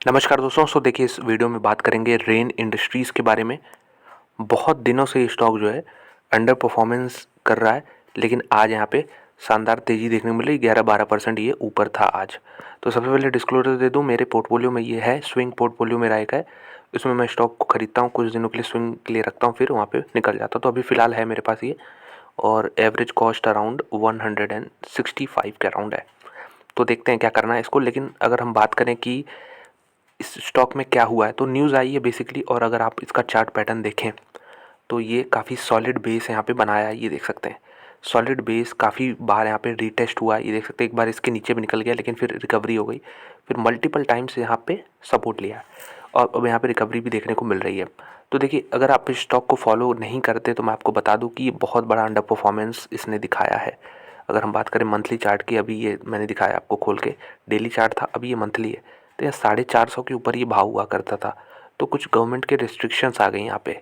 नमस्कार दोस्तों। देखिए, इस वीडियो में बात करेंगे रेन इंडस्ट्रीज़ के बारे में। बहुत दिनों से ये स्टॉक जो है अंडर परफॉर्मेंस कर रहा है, लेकिन आज यहाँ पे शानदार तेज़ी देखने को मिली। 11-12% ये ऊपर था आज। तो सबसे पहले डिस्क्लोजर दे दूँ, मेरे पोर्टफोलियो में ये है, स्विंग पोर्टफोलियो मेरा एक है। इसमें मैं स्टॉक को खरीदता हूँ, कुछ दिनों के लिए स्विंग के लिए रखता हूँ, फिर वहाँ पे निकल जाता हूँ। तो अभी फ़िलहाल है मेरे पास ये, और एवरेज कॉस्ट अराउंड 165 के अराउंड है। तो देखते हैं क्या करना है इसको। लेकिन अगर हम बात करें कि इस स्टॉक में क्या हुआ है, तो न्यूज़ आई है बेसिकली, और अगर आप इसका चार्ट पैटर्न देखें तो ये काफ़ी सॉलिड बेस यहाँ पे बनाया है। ये देख सकते हैं, सॉलिड बेस काफ़ी बार यहाँ पे रीटेस्ट हुआ है। ये देख सकते हैं, एक बार इसके नीचे भी निकल गया, लेकिन फिर रिकवरी हो गई, फिर मल्टीपल टाइम्स यहाँ पे सपोर्ट लिया, और अब यहाँ पे रिकवरी भी देखने को मिल रही है। तो देखिए, अगर आप इस स्टॉक को फॉलो नहीं करते तो मैं आपको बता दूँ कि ये बहुत बड़ा अंडर परफॉर्मेंस इसने दिखाया है। अगर हम बात करें मंथली चार्ट की, अभी ये मैंने दिखाया आपको खोल के, डेली चार्ट था, अभी ये मंथली है। तो ये 450 के ऊपर ये भाव हुआ करता था। तो कुछ गवर्नमेंट के रिस्ट्रिक्शंस आ गई यहाँ पे,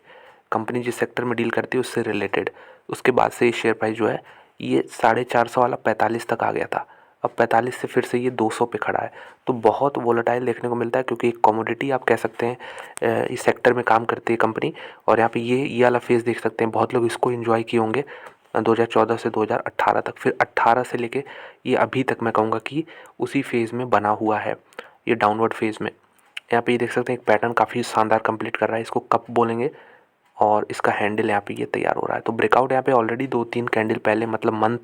कंपनी जिस सेक्टर में डील करती है उससे रिलेटेड। उसके बाद से ये शेयर प्राइस जो है, ये 450 वाला 45 तक आ गया था। अब 45 से फिर से ये 200 पे खड़ा है। तो बहुत वोलेटाइल देखने को मिलता है, क्योंकि एक कमोडिटी आप कह सकते हैं, इस सेक्टर में काम करती है कंपनी। और यहाँ पे ये वाला फेज़ देख सकते हैं, बहुत लोग इसको एंजॉय किए होंगे 2014 से 2018 तक, फिर 18 से लेके ये अभी तक मैं कहूँगा कि उसी फेज़ में बना हुआ है, ये डाउनवर्ड फेज़ में। यहाँ पे ये देख सकते हैं, एक पैटर्न काफ़ी शानदार कंप्लीट कर रहा है, इसको कप बोलेंगे। और इसका हैंडल यहाँ पे ये तैयार हो रहा है। तो ब्रेकआउट यहाँ पे ऑलरेडी 2-3 कैंडल पहले, मतलब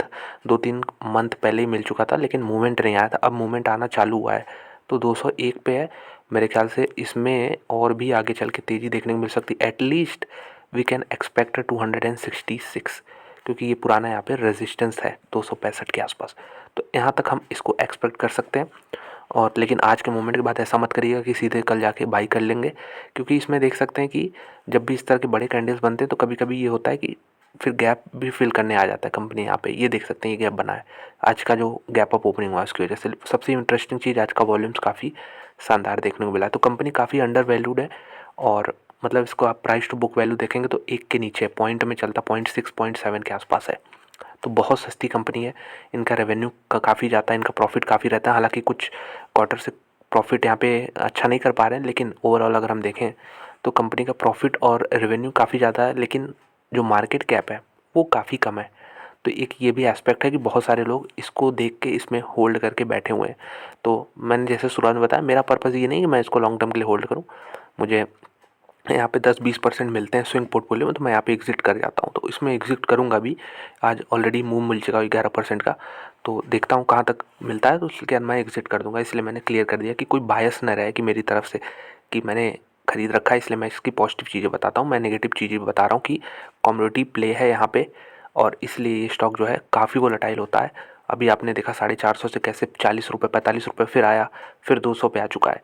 2-3 मंथ पहले ही मिल चुका था, लेकिन मूवमेंट नहीं आया था। अब मूवमेंट आना चालू हुआ है, तो 201 पे है। मेरे ख्याल से इसमें और भी आगे चल के तेज़ी देखने को मिल सकती है। एटलीस्ट वी कैन एक्सपेक्ट 266, क्योंकि ये पुराना यहाँ पे रेजिस्टेंस है 265 के आसपास। तो यहाँ तक हम इसको एक्सपेक्ट कर सकते हैं। और लेकिन आज के मोमेंट के बाद ऐसा मत करिएगा कि सीधे कल जाके बाई कर लेंगे, क्योंकि इसमें देख सकते हैं कि जब भी इस तरह के बड़े कैंडल्स बनते हैं तो कभी कभी ये होता है कि फिर गैप भी फिल करने आ जाता है कंपनी। यहाँ पे ये देख सकते हैं, ये गैप बना है आज का, जो गैप अप ओपनिंग हुआ है उसकी वजह से। सबसे इंटरेस्टिंग चीज़, आज का वॉल्यूम्स काफ़ी शानदार देखने को मिला है। तो कंपनी काफ़ी अंडर वैल्यूड है, और मतलब इसको आप प्राइस टू बुक वैल्यू देखेंगे तो एक के नीचे पॉइंट में चलता, 0.6 0.7 के आसपास है। तो बहुत सस्ती कंपनी है। इनका रेवेन्यू का काफ़ी जाता है, इनका प्रॉफिट काफ़ी रहता है। हालांकि कुछ क्वार्टर से प्रॉफिट यहाँ पे अच्छा नहीं कर पा रहे हैं, लेकिन ओवरऑल अगर हम देखें तो कंपनी का प्रॉफिट और रेवेन्यू काफ़ी ज़्यादा है, लेकिन जो मार्केट कैप है वो काफ़ी कम है। तो एक ये भी एस्पेक्ट है कि बहुत सारे लोग इसको देख के इसमें होल्ड करके बैठे हुए हैं। तो मैंने जैसे शुरुआत में बताया, मेरा पर्पज़ ये नहीं कि मैं इसको लॉन्ग टर्म के लिए होल्ड करूँ। मुझे यहाँ पे 10-20% मिलते हैं स्विंग पोर्टफोलियो में, तो मैं यहाँ पे एग्जिट कर जाता हूँ। तो इसमें एग्जिट करूँगा भी। आज ऑलरेडी मूव मिल चुका है 11% का, तो देखता हूँ कहाँ तक मिलता है, तो उसके बाद मैं एग्जिट कर दूँगा। इसलिए मैंने क्लियर कर दिया कि कोई बायस ना रहे कि मेरी तरफ से कि मैंने खरीद रखा है। इसलिए मैं इसकी पॉजिटिव चीज़ें बताता हूँ, मैं नेगेटिव चीज़ें बता रहा हूँ कि कमोडिटी प्ले है यहाँ पे, और इसलिए ये स्टॉक जो है काफ़ी वोलेटाइल होता है। अभी आपने देखा 450 से कैसे 40 रुपये 45 रुपये फिर आया, फिर 200 पे आ चुका है।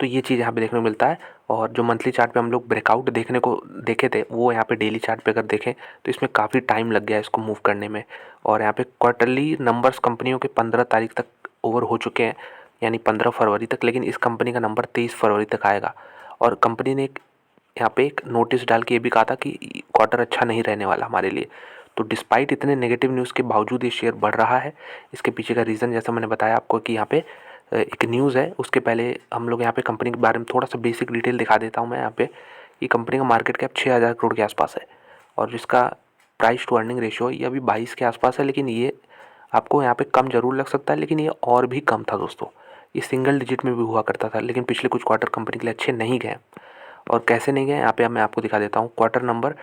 तो ये चीज़ यहाँ पे देखने को मिलता है। और जो मंथली चार्ट पे हम लोग ब्रेकआउट देखने को देखे थे, वो यहाँ पे डेली चार्ट पे अगर देखें तो इसमें काफ़ी टाइम लग गया है इसको मूव करने में। और यहाँ पे क्वार्टरली नंबर्स कंपनियों के 15 तारीख तक ओवर हो चुके हैं, यानी 15 फरवरी तक, लेकिन इस कंपनी का नंबर 23 फरवरी तक आएगा। और कंपनी ने यहाँ पे एक नोटिस डाल के ये भी कहा था कि क्वार्टर अच्छा नहीं रहने वाला हमारे लिए। तो डिस्पाइट इतने नेगेटिव न्यूज़ के बावजूद ये शेयर बढ़ रहा है। इसके पीछे का रीज़न जैसा मैंने बताया आपको कि यहाँ पे एक न्यूज़ है। उसके पहले हम लोग यहाँ पे कंपनी के बारे में थोड़ा सा बेसिक डिटेल दिखा देता हूँ मैं यहाँ पे। ये कंपनी का मार्केट कैप 6,000 करोड़ के आसपास है, और जिसका प्राइस टू अर्निंग रेशियो ये अभी 22 के आसपास है। लेकिन ये आपको यहाँ पे कम ज़रूर लग सकता है, लेकिन ये और भी कम था दोस्तों। ये सिंगल डिजिट में भी हुआ करता था, लेकिन पिछले कुछ क्वार्टर कंपनी के लिए अच्छे नहीं गए। और कैसे नहीं गए, यहाँ पे मैं आपको दिखा देता हूँ। क्वार्टर नंबर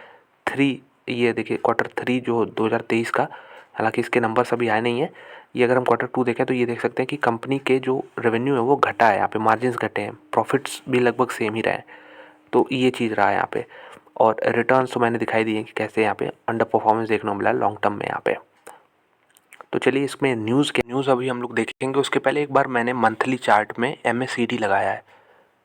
3, ये देखिए क्वार्टर 3 जो 2023 का, हालांकि इसके नंबर्स अभी आए नहीं है। ये अगर हम क्वार्टर 2 देखें तो ये देख सकते हैं कि कंपनी के जो रेवेन्यू है वो घटा है, यहाँ पे मार्जिन्स घटे हैं, प्रॉफिट्स भी लगभग सेम ही रहे हैं। तो ये चीज़ रहा है यहाँ पे। और रिटर्न्स तो मैंने दिखाई दिए कि कैसे यहाँ पे अंडर परफॉर्मेंस देखने को मिला लॉन्ग टर्म में यहाँ पे। तो चलिए, इसमें न्यूज़ अभी हम लोग देखेंगे। उसके पहले एक बार मैंने मंथली चार्ट में MACD लगाया है।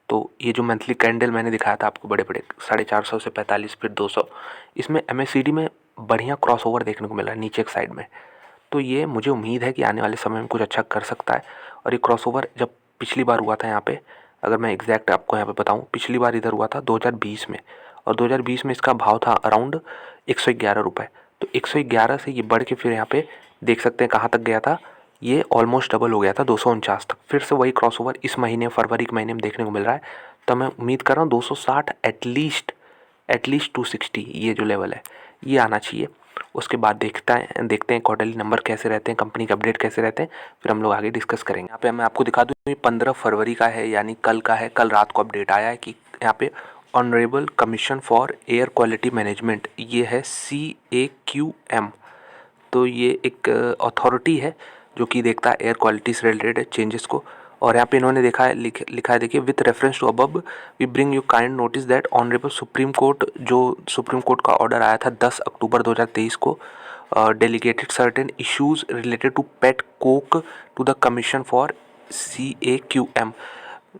तो ये जो मंथली कैंडल मैंने दिखाया था आपको, बड़े बड़े 450 से 45 फिर 200, इसमें MACD में बढ़िया क्रॉसओवर देखने को मिला है नीचे एक साइड में। तो ये मुझे उम्मीद है कि आने वाले समय में कुछ अच्छा कर सकता है। और ये क्रॉसओवर जब पिछली बार हुआ था यहाँ पे, अगर मैं एग्जैक्ट आपको यहाँ पे बताऊँ, पिछली बार इधर हुआ था 2020 में, और 2020 में इसका भाव था अराउंड 111 रुपये। तो 111 से ये बढ़ के फिर यहाँ पे देख सकते हैं कहाँ तक गया था, ये ऑलमोस्ट डबल हो गया था 249 तक, फिर से वही क्रॉसओवर इस महीने फरवरी के महीने में देखने को मिल रहा है। तो मैं उम्मीद कर रहा हूँ 260 एटलीस्ट 260 ये जो लेवल है ये आना चाहिए। उसके बाद देखते हैं क्वार्टरली नंबर कैसे रहते हैं, कंपनी के अपडेट कैसे रहते हैं, फिर हम लोग आगे डिस्कस करेंगे। यहाँ पे मैं आपको दिखा दूँ, ये 15 फरवरी का है, यानी कल का है। कल रात को अपडेट आया है कि यहाँ पे honourable commission for air quality management, ये है CAQM। तो ये एक अथॉरिटी है जो कि देखता है एयर क्वालिटी से रिलेटेड चेंजेस को। और यहाँ पे इन्होंने लिखा है देखिए, with reference to above we bring you kind notice that honourable supreme court, जो सुप्रीम कोर्ट का ऑर्डर आया था 10 अक्टूबर 2023 को, delegated certain issues related to pet coke to the commission for CAQM।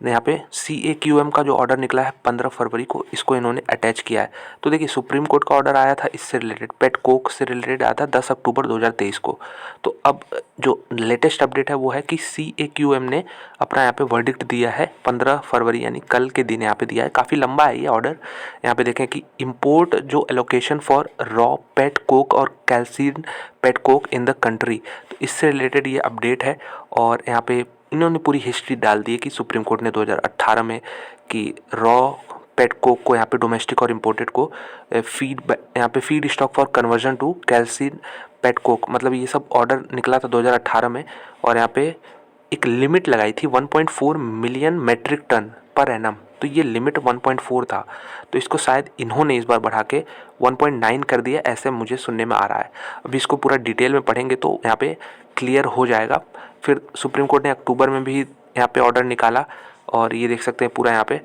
यहाँ पे CAQM का जो ऑर्डर निकला है 15 फरवरी को, इसको इन्होंने अटैच किया है। तो देखिए, सुप्रीम कोर्ट का ऑर्डर आया था इससे रिलेटेड, पेट कोक से रिलेटेड आया था 10 अक्टूबर 2023 को। तो अब जो लेटेस्ट अपडेट है वो है कि CAQM ने अपना यहाँ पे वर्डिक्ट दिया है 15 फरवरी यानी कल के दिन यहाँ पे दिया है। काफ़ी लंबा है ये ऑर्डर। यहाँ पे देखें कि इम्पोर्ट जो allocation for raw pet coke और calcined pet coke in the country, तो इससे रिलेटेड ये अपडेट है। और यहाँ पे इन्होंने पूरी हिस्ट्री डाल दी है कि सुप्रीम कोर्ट ने 2018 में कि रॉ पेट कोक को यहाँ पे डोमेस्टिक और इम्पोर्टेड को यहाँ पे feedstock for conversion to calcined pet coke, मतलब ये सब ऑर्डर निकला था 2018 में। और यहाँ पे एक लिमिट लगाई थी 1.4 million metric tonne per annum, तो ये लिमिट 1.4 था। तो इसको शायद इन्होंने इस बार बढ़ा के 1.9 कर दिया, ऐसे मुझे सुनने में आ रहा है। अभी इसको पूरा डिटेल में पढ़ेंगे तो यहाँ पे क्लियर हो जाएगा। फिर सुप्रीम कोर्ट ने अक्टूबर में भी यहाँ पे ऑर्डर निकाला, और ये देख सकते हैं पूरा यहाँ पे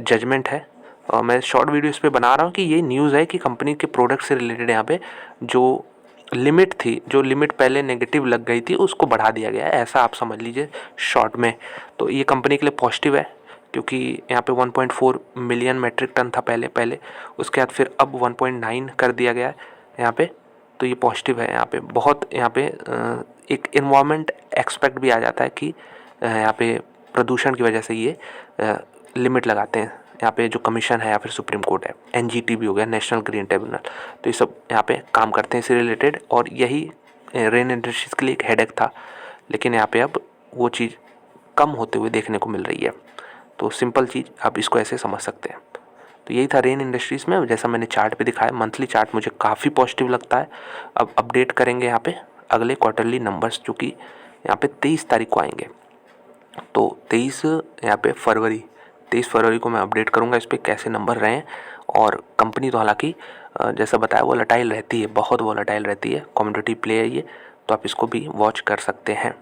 जजमेंट है। और मैं शॉर्ट वीडियो इस पर बना रहा हूँ कि ये न्यूज़ है कि कंपनी के प्रोडक्ट से रिलेटेड यहाँ पे जो लिमिट थी, जो लिमिट पहले नेगेटिव लग गई थी, उसको बढ़ा दिया गया है, ऐसा आप समझ लीजिए शॉर्ट में। तो ये कंपनी के लिए पॉजिटिव है, क्योंकि यहाँ पे 1.4 मिलियन मेट्रिक टन था पहले, उसके बाद फिर अब 1.9 कर दिया गया है यहाँ पे। तो ये पॉजिटिव है। यहाँ पे बहुत यहाँ पे एक इन्वायरमेंट एक्सपेक्ट भी आ जाता है कि यहाँ पे प्रदूषण की वजह से ये लिमिट लगाते हैं। यहाँ पे जो कमीशन है या फिर सुप्रीम कोर्ट है, NGT भी हो गया, नेशनल ग्रीन ट्रिब्यूनल, तो ये सब यहाँ पे काम करते हैं इससे रिलेटेड। और यही रेन इंडस्ट्रीज के लिए एक हेडेक था, लेकिन यहाँ पे अब वो चीज़ कम होते हुए देखने को मिल रही है। तो सिंपल चीज़ आप इसको ऐसे समझ सकते हैं। तो यही था रेन इंडस्ट्रीज़ में, जैसा मैंने चार्ट पे दिखाया। मंथली चार्ट मुझे काफ़ी पॉजिटिव लगता है। अब अपडेट करेंगे यहाँ पे अगले क्वार्टरली नंबर्स, जो कि यहाँ पे 23 तारीख को आएंगे। तो 23 यहाँ पे 23 फरवरी को मैं अपडेट करूँगा इस पर कैसे नंबर रहे हैं। और कंपनी तो हालांकि जैसा बताया वोलेटाइल रहती है, बहुत वोलेटाइल रहती है, कमोडिटी प्ले है ये, तो आप इसको भी वॉच कर सकते हैं।